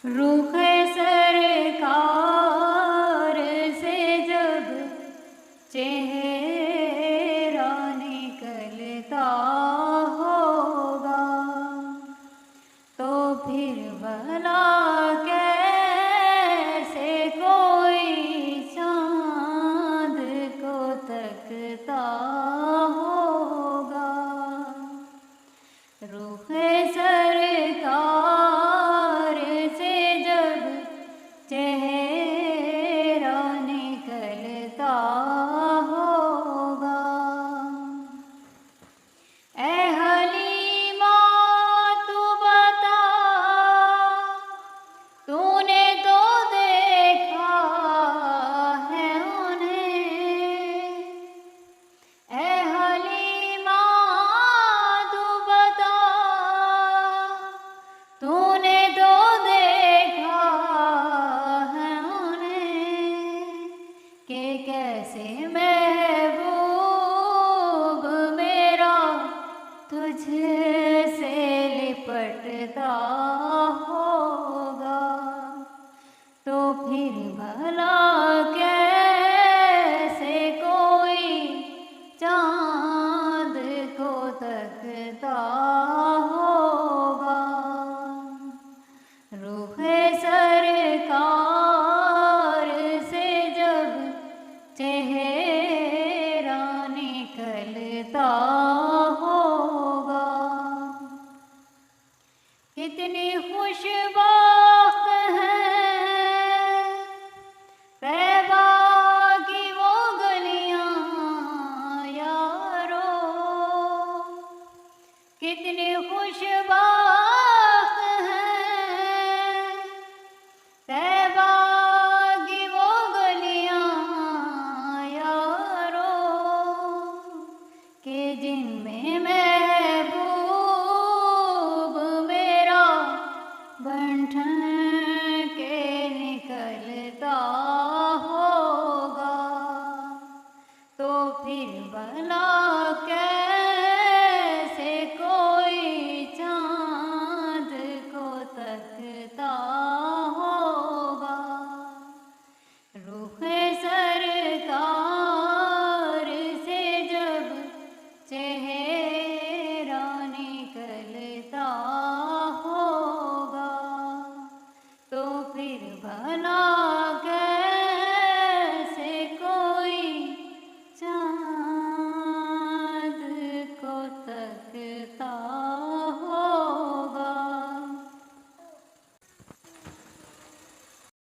रुख सरकार से जब चेहरा निकलता होगा तो फिर भला कैसे कोई चाँद को तकता होगा। रुख सरकार से जब चेहरा निकलता होगा। ऐ हलीमा तू बता, तूने तो देखा है उन्हें। ऐ हलीमा तू बता, तूने तो देखा है उन्हें कि कैसे महबूब मेरा तुझसे लिपटता होगा। तो फिर भला कैसे कोई चाँद को तकता होगा। रुख सरकार से जब चेहरा निकलता होगा। कितनी खुशबख्त हैं तैबा की वो गलियां यारो, कितनी खुशबख्त हैं तैबा की वो गलियां यारो, कि जिनमें महबूब मेरा बंठन के निकलता होगा। तो फिर भला कैसे कोई चाँद को तकता होगा। रुख सरकार से जब चेहरा निकलता होगा तो फिर भला